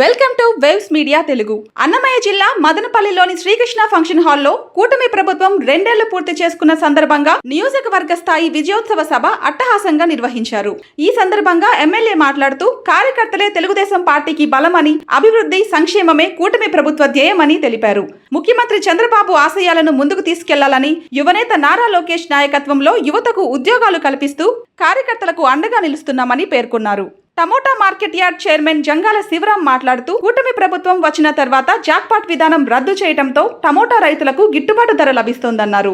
Welcome to waves media Telugu. Annamayya జిల్లా మదనపల్లిలోని Srikrishna function హాల్లో కూటమి ప్రభుత్వం 2 ఏళ్లు పూర్తి చేసుకున్న సందర్భంగా నియోజకవర్గ స్థాయి విజయోత్సవ సభ అట్టహాసంగా నిర్వహించారు. ఈ సందర్భంగా ఎమ్మెల్యే మాట్లాడుతూ కార్యకర్తలే తెలుగుదేశం పార్టీకి బలమని, అభివృద్ధి సంక్షేమమే కూటమి ప్రభుత్వ ధ్యేయమని తెలిపారు. ముఖ్యమంత్రి చంద్రబాబు ఆశయాలను ముందుకు తీసుకెళ్లాలని, యువనేత నారా లోకేష్ నాయకత్వంలో యువతకు ఉద్యోగాలు కల్పిస్తూ కార్యకర్తలకు అండగా నిలుస్తున్నామని పేర్కొన్నారు. Tomato market yard chairman Jangala Sivaram మాట్లాడుతూ కూటమి ప్రభుత్వం వచ్చిన తర్వాత జాక్పాట్ విధానం రద్దు చేయడంతో టమోటా రైతులకు గిట్టుబాటు ధర లభిస్తోందన్నారు.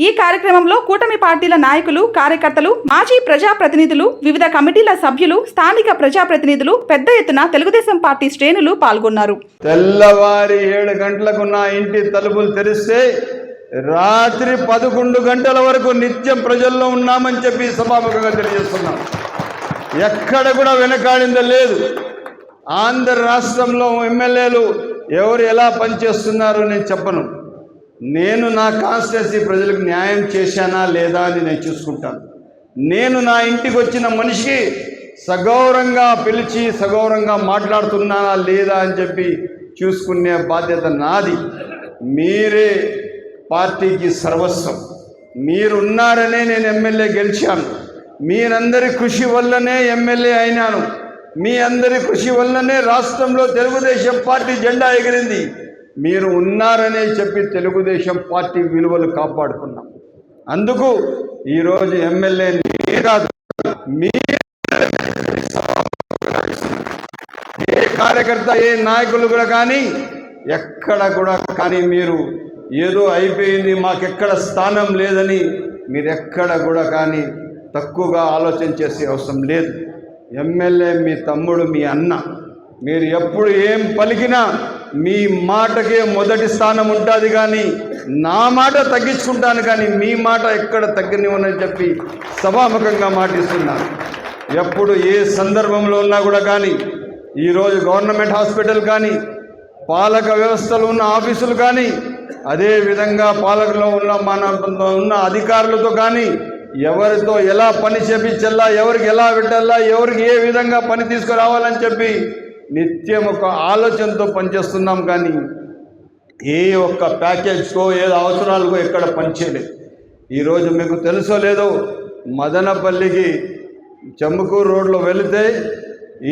ఈ కార్యక్రమంలో కూటమి పార్టీల నాయకులు, కార్యకర్తలు, మాజీ ప్రజాప్రతినిధులు, వివిధ కమిటీల సభ్యులు, స్థానిక ప్రజాప్రతినిధులు పెద్ద ఎత్తున తెలుగుదేశం పార్టీ శ్రేణులు పాల్గొన్నారు. తెల్లవారి 7 గంటలకు నా ఇంటి తలుపులు తెరిస్తే రాత్రి 11 గంటల వరకు నిత్యం ప్రజల్లో ఉన్నామని చెప్పి సభాముఖంగా తెలియజేస్తున్నాం. ఎక్కడ కూడా వెనకాడిందో లేదు. ఆంధ్ర రాష్ట్రంలో ఎమ్మెల్యేలు ఎవరు ఎలా పనిచేస్తున్నారో నేను చెప్పను. నేను నా కాన్స్టిట్యున్సీ ప్రజలకు న్యాయం చేశానా లేదా అని నేను చూసుకుంటాను. నేను నా ఇంటికి వచ్చిన మనిషికి సగౌరవంగా పిలిచి సగౌరవంగా మాట్లాడుతున్నానా లేదా అని చెప్పి చూసుకునే బాధ్యత నాది. మీరే పార్టీకి సర్వస్వం. మీరున్నారనే నేను ఎమ్మెల్యే గెలిచాను. మీరందరి కృషి వల్లనే ఎమ్మెల్యే అయినాను. మీ అందరి కృషి వల్లనే రాష్ట్రంలో తెలుగుదేశం పార్టీ జెండా ఎగిరింది. మీరు ఉన్నారనే చెప్పి తెలుగుదేశం పార్టీ విలువలు కాపాడుకున్నాం. అందుకు ఈరోజు ఎమ్మెల్యే కాదు, మీ ఏ కార్యకర్త, ఏ నాయకులు కూడా కానీ ఎక్కడ కూడా కానీ మీరు ఏదో అయిపోయింది, మాకెక్కడ స్థానం లేదని మీరెక్కడ కూడా కానీ తక్కువగా ఆలోచన చేసే అవసరం లేదు. ఎమ్మెల్యే మీ తమ్ముడు, మీ అన్న. మీరు ఎప్పుడు ఏం పలికినా మీ మాటకే మొదటి స్థానం ఉంటుంది, కానీ నా మాట తగ్గించుకుంటాను, కానీ మీ మాట ఎక్కడ తగ్గనివ్వనని చెప్పి సభాముఖంగా మాటిస్తున్నాను. ఎప్పుడు ఏ సందర్భంలో ఉన్నా కూడా కానీ ఈరోజు గవర్నమెంట్ హాస్పిటల్ కానీ, పాలక వ్యవస్థలో ఉన్న ఆఫీసులు కానీ, అదేవిధంగా పాలకులో ఉన్న అధికారులతో కానీ ఎవరితో ఎలా పని చేపించాలా, ఎవరికి ఎలా పెట్టాలా, ఎవరికి ఏ విధంగా పని తీసుకురావాలని చెప్పి నిత్యం ఒక ఆలోచనతో పనిచేస్తున్నాం. కానీ ఏ ఒక్క ప్యాకేజ్కో ఏదో అవసరాలకో ఎక్కడ పనిచేయలేదు. ఈరోజు మీకు తెలుసో లేదో, మదనపల్లికి చెంబకూరు రోడ్లో వెళితే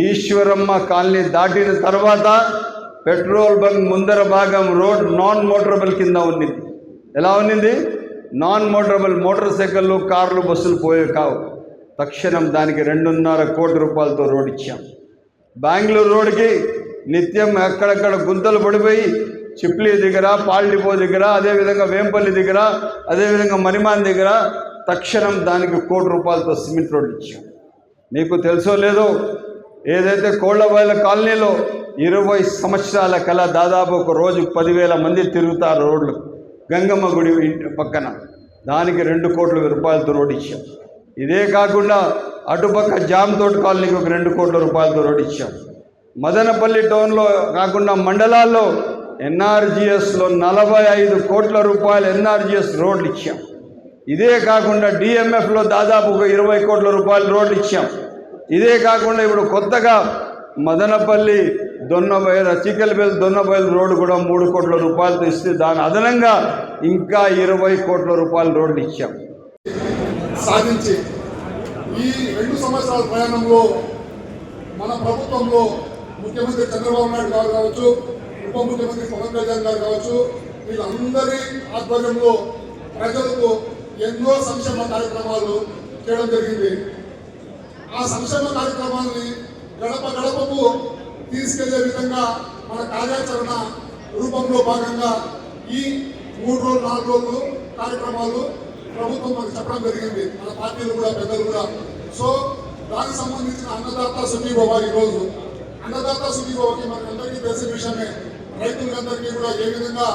ఈశ్వరమ్మ కాలనీ దాటిన తర్వాత పెట్రోల్ బంక్ ముందర భాగం రోడ్ నాన్ మోటరబుల్ కింద ఉన్నింది. ఎలా ఉన్నింది? నాన్ మోటరబుల్, మోటార్ సైకిళ్ళు, కార్లు, బస్సులు పోయే కావు. తక్షణం దానికి 2.5 కోట్ల రూపాయలతో రోడ్ ఇచ్చాం. బెంగళూరు రోడ్కి నిత్యం అక్కడక్కడ గుంతలు పడిపోయి చిప్లీ దగ్గర, పాల్ డిపో దగ్గర, అదేవిధంగా వేంపల్లి దగ్గర, అదేవిధంగా మరిమాన్ దగ్గర తక్షణం దానికి 1 కోటి రూపాయలతో సిమెంట్ రోడ్డు ఇచ్చాం. మీకు తెలుసో లేదో, ఏదైతే కోళ్లబయల కాలనీలో 20 సంవత్సరాల కల దాదాపు ఒక రోజు 10,000 మంది తిరుగుతారు రోడ్లు, గంగమ్మ గుడి పక్కన, దానికి 2 కోట్ల రూపాయలతో రోడ్ ఇచ్చాం. ఇదే కాకుండా అటుపక్క జామ్ తోట కాలనీకి ఒక 2 కోట్ల రూపాయలతో రోడ్ ఇచ్చాం. మదనపల్లి టౌన్లో కాకుండా మండలాల్లో ఎన్ఆర్జీఎస్లో 45 కోట్ల రూపాయలు ఎన్ఆర్జీఎస్ రోడ్లు ఇచ్చాం. ఇదే కాకుండా డిఎంఎఫ్లో దాదాపు ఒక 20 కోట్ల రూపాయల రోడ్లు ఇచ్చాం. ఇదే కాకుండా ఇప్పుడు కొత్తగా మదనపల్లి దొన్నబయలు, చికెల్బెల్ దొన్నబయలు రోడ్డు కూడా 3 కోట్ల రూపాయలతో ఇస్తే దాని అదనంగా ఇంకా 20 కోట్ల రూపాయల రోడ్లు ఇచ్చాం. సాధించి ఈ 2 సంవత్సరాల ప్రయాణంలో మన ప్రభుత్వంలో ముఖ్యమంత్రి చంద్రబాబు నాయుడు గారు కావచ్చు, ఉప ముఖ్యమంత్రి పవన్ కళ్యాణ్ గారు కావచ్చు, వీళ్ళందరి ఆధ్వర్యంలో ప్రజలకు ఎన్నో సంక్షేమ కార్యక్రమాలు చేయడం జరిగింది. ఆ సంక్షేమ కార్యక్రమాలని గడప గడపకు తీసుకెళ్లే విధంగా మన కార్యాచరణ రూపంలో భాగంగా ఈ 3 రోజులు 4 రోజులు కార్యక్రమాలు ప్రభుత్వం మనకు చెప్పడం జరిగింది, మన పార్టీలు కూడా, పెద్దలు కూడా. సో దానికి సంబంధించిన అన్నదాత సుఖీభవ, ఈరోజు అన్నదాత సుఖీభవకి మనకు అందరికీ తెలిసిన విషయమే. రైతులందరికీ కూడా ఏ విధంగా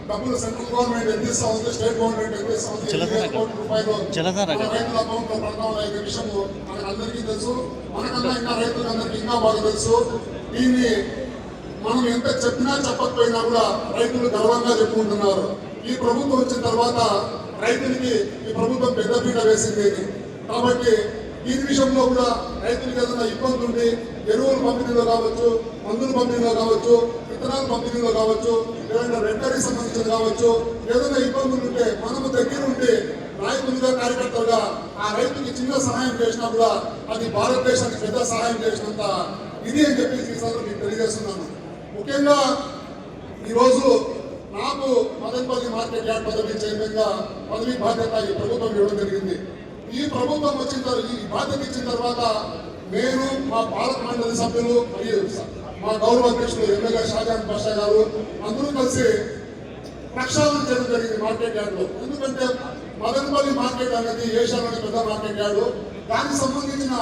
డబ్బులు సెంట్రల్ గవర్నమెంట్ ఎంత ఇస్తా ఉంది, స్టేట్ గవర్నమెంట్ ఎంత ఇస్తా ఉంది, 20 కోట్ల రూపాయలు రైతుల అకౌంట్ లో పడతా ఉన్న విషయము మనకు అందరికీ తెలుసు. మనకన్నా ఇంకా రైతులందరికీ ఇంకా బాగా తెలుసు. దీన్ని మనం ఎంత చెప్పినా చెప్పకపోయినా కూడా రైతులు గర్వంగా చెప్పుకుంటున్నారు. ఈ ప్రభుత్వం వచ్చిన తర్వాత రైతులకి ఈ ప్రభుత్వం పెద్దపీట వేసింది. కాబట్టి ఈ విషయంలో కూడా రైతులకు ఏదైనా ఇబ్బంది ఉండి ఎరువుల పంపిణీలో కావచ్చు, మందుల పంపిణీలో కావచ్చు, విత్తనాల పంపిణీలో కావచ్చు, ఏదైనా రెంటరీకి సంబంధించిన కావచ్చు, ఏదైనా ఇబ్బందులు ఉంటే మనము దగ్గర ఉండి నాయకులుగా కార్యకర్తలుగా ఆ రైతుకి చిన్న సహాయం చేసినా కూడా అది భారతదేశానికి పెద్ద సహాయం చేసినంత ఇది అని చెప్పి ఈ సందర్భంగా మీకు తెలియజేస్తున్నాను. ముఖ్యంగా ఈరోజు నాకు మదనపల్లి మార్కెట్ యార్డ్ పదవి చైర్మన్ గా పదవి బాధ్యత ఈ ప్రభుత్వం ఇవ్వడం జరిగింది. ఈ ప్రభుత్వం వచ్చిన తర్వాత ఈ బాధ్యత ఇచ్చిన తర్వాత నేను మా పాలక మండలి సభ్యులు మరియు మా గౌరవ అధ్యక్షులు ఎమ్మెల్యే షాజాన్ బాషా గారు అందరూ కలిసి ప్రక్షాళన చేయడం జరిగింది మార్కెట్ యార్డ్ లో. ఎందుకంటే మదనపల్లి మార్కెట్ అనేది ఏషియాలోని పెద్ద మార్కెట్ యార్డు. దానికి సంబంధించిన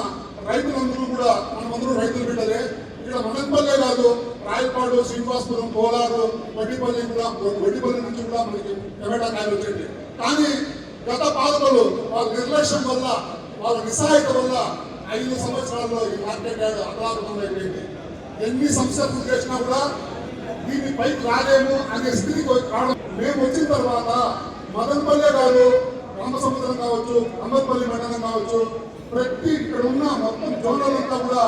రైతులందరూ కూడా మనమందరూ రైతులు బిడ్డలే. ఇక్కడ మదనపల్లే కాదు, రాయపాడు, శ్రీనివాసపురం, కోలారు, వడ్డిపల్లి నుంచి కూడా మనకి టమాటా కాయలు వచ్చేది. కానీ గత పాలకులు వాళ్ళ నిర్లక్ష్యం వల్ల, వాళ్ళ నిస్సహాయత వల్ల 5 సంవత్సరాల్లో ఈ మార్కెట్ యార్డ్ అతలాకుతలం అయిపోయింది. ఎన్ని సంస్థలు చేసినా కూడా దీన్ని పైకి రాలేము అనే స్థితికి రావడం. మేము వచ్చిన తర్వాత మదనపల్లె కాదు, రామసముద్రం కావచ్చు, అమ్మపల్లి మండలం కావచ్చు, ప్రతి ఇక్కడ ఉన్న మొత్తం జోన్లంతా కూడా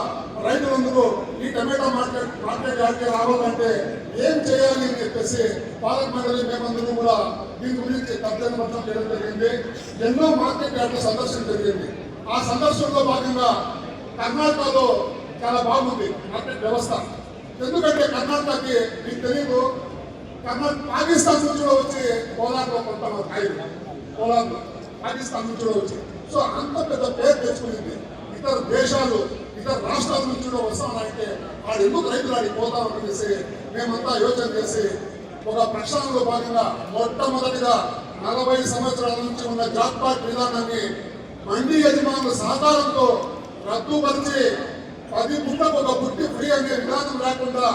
రైతులందరూ ఈ టమాటా మార్కెట్ యార్డ్కి రావాలంటే ఏం చేయాలి అని చెప్పేసి పాలక మండలి మేమందరూ కూడా దీని గురించి తర్జన చేయడం జరిగింది. ఎన్నో మార్కెట్ యార్డ్ల సందర్శన జరిగింది. ఆ సందర్శనలో భాగంగా కర్ణాటకలో చాలా బాగుంది మార్కెట్ వ్యవస్థ. ఎందుకంటే కర్ణాటకకి మీకు తెలియదు, పాకిస్తాన్ నుంచి కూడా వచ్చి కోలార్లో కొంత కాయలు, కోలార్లో పాకిస్తాన్ నుంచి కూడా వచ్చి, సో అంత పెద్ద పేరు తెచ్చుకునేది. ఇతర దేశాలు, ఇతర రాష్ట్రాల నుంచి కూడా వస్తామంటే వాడు ఎందుకు రైతులు ఆడికి పోతామని చెప్పేసి మేమంతా యోచన చేసి ఒక ప్రక్షాళనలో భాగంగా మొట్టమొదటిగా 40 సంవత్సరాల నుంచి ఉన్న జాక్పాట్ విధానాన్ని మండీ యజమానుల సహకారంతో రద్దుపరిచి 10 పుట్టకు ఒక పుట్టి ఫ్రీ అనే విధానం లేకుండా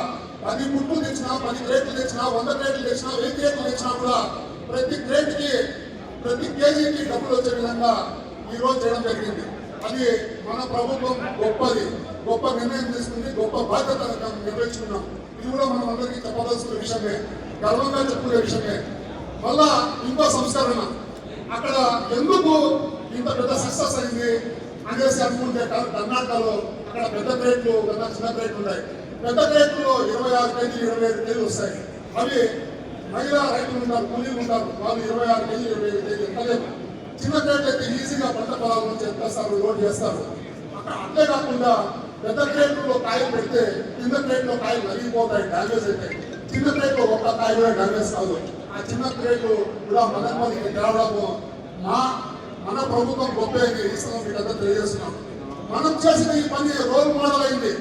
10 పుట్లు తెచ్చినా, 10 క్రేట్లు తెచ్చినా, 100 క్రేట్లు తెచ్చినా, 1000 క్రేట్లు తెచ్చినా కూడా ప్రతి క్రేట్కి, ప్రతి కేజీకి డబ్బులు వచ్చే విధంగా ఈరోజు చేయడం జరిగింది. అది మన ప్రభుత్వం గొప్ప నిర్ణయం తీసుకుంది, గొప్ప బాధ్యత నిర్వహించుకున్నాం. ఇది కూడా మనం అందరికీ చెప్పదలుచుకున్న విషయమే, గర్వంగా చెప్పుకునే విషయమే. మళ్ళా ఇంకో సంస్కరణ, అక్కడ ఎందుకు ఇంత పెద్ద సక్సెస్ అయింది అనేసి అనుకుంటే కర్ణాటకలో అక్కడ పెద్ద క్రేట్లు, చిన్న క్రేట్లు ఉన్నాయి. పెద్ద క్రేట్లో 26 కేజీలు, 25 కేజీలు వస్తాయి. అవి మహిళా రైతులు ఉంటారు, కూలీలు ఉంటారు, వాళ్ళు 26 కేజీలు, 25 కేజీలు ఎక్కలేము. చిన్న క్రేట్లు అయితే ఈజీగా పంట పొలాల నుంచి ఎత్తేస్తారు, లోడ్ చేస్తారు. అక్కడ అంతే కాకుండా పెద్ద క్రేట్లో కాయలు పెడితే కింద క్రేట్లో కాయలు నలిగిపోతాయి, డ్యామేజ్ అయితే. చిన్న క్రేట్లో ఒక్క కాయ కూడా డ్యామేజ్ కాదు. ఆ చిన్న క్రేట్లు కూడా మదనపల్లికి తేవడము మన ప్రభుత్వం గొప్ప ఈ సందర్భంగా మీకు అంతా తెలియజేస్తున్నాం. మనం చేసిన ఈ పని రోల్ మోడల్ అయింది.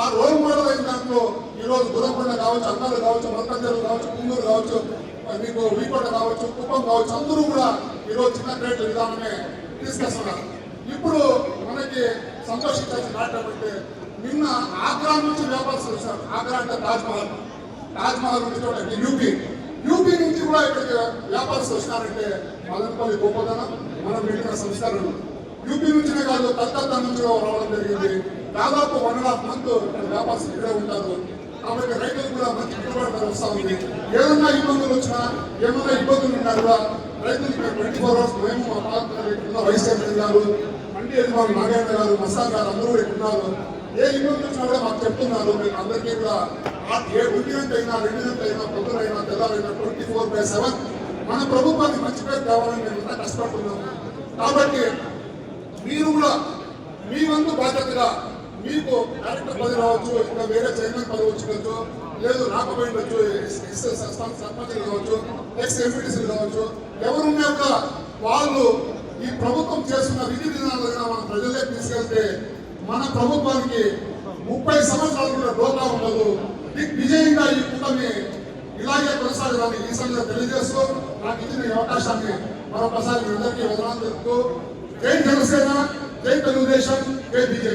ఆ రోల్ మోడల్ అయిన దాంట్లో ఈరోజు గురంకొండ కావచ్చు, అన్నాలు కావచ్చు, మల్కంచెరు కావచ్చు, కుందూరు కావచ్చు, మీకు వీకోట కావచ్చు, కుప్పం కావచ్చు, అందరూ కూడా ఈరోజు చిన్న క్రేట్ల విధానమే తీసుకొస్తున్నారు. ఇప్పుడు మనకి సంతోషించాల్సిన మ్యాటర్ అంటే నిన్న ఆగ్రా నుంచి వ్యాపారస్తులు వచ్చారు. ఆగ్రా అంటే తాజ్మహల్ నుంచి కూడా యూపీ నుంచి కూడా ఇక్కడికి వ్యాపారస్తులు వచ్చినారంటే మదనపల్లి గొప్పదనం, మనం పెట్టిన సంస్కరణలు. యూపీ నుంచినే కాదు, కలకత్తా నుంచి రావడం జరిగింది. దాదాపు 1.5 month వ్యాపారస్తులు ఇక్కడే ఉంటారు. కాబట్టి రైతులకు కూడా మంచి గిట్టుబాటు ధర వస్తూ ఉంది. ఏదన్నా ఇబ్బందులు వచ్చినా, ఏమన్నా ఇబ్బందులు ఉన్నా కూడా రైతులకి 24 hours మేము మా పాలకున్న వైస్ చైర్మన్ గారు, మండీ యజమానులు నాగేంద్ర గారు, మస్తాన్ గారు అందరూ ఉన్నారు. ఏ ఇబ్బందులు వచ్చినా కూడా మాకు చెప్తున్నారు. మీకు అందరికీ కూడా ఏ 1 గంట అయినా, 2 గంటలు అయినా, పొద్దునైనా, తెల్లారైనా 24/7 మన ప్రభుత్వానికి మంచి పేరు కావాలని మేము అంతా కష్టపడుతున్నాము. కాబట్టి మీరు కూడా మీ వంతు బాధ్యతగా మీకు డైరెక్టర్ పదవి రావచ్చు, ఇంకా వేరే చైర్మన్ పదవి వచ్చిండొచ్చు, లేదు రాకపోయిండొచ్చు, సర్పంచ్లు కావచ్చు, ఎక్స్-ఎంపీటీసీలు కావచ్చు, ఎవరున్నా కూడా వాళ్ళు ఈ ప్రభుత్వం చేస్తున్న విధి విధానాలుగా మన ప్రజలే తీసుకెళ్తే మన ప్రభుత్వానికి 30 సంవత్సరాలు కూడా డోకా ఉండదు. విజయంగా ఈ కూటమి ఇలాగే కొనసాగాలని ఈ సందర్భంగా తెలియజేస్తూ నాకు ఇచ్చిన ఈ అవకాశాన్ని మరొకసారి మీ అందరికీ వందనాలు తెలుపుతూ జై జనసేన, జై తెలుగుదేశం, జై బీజేపీ.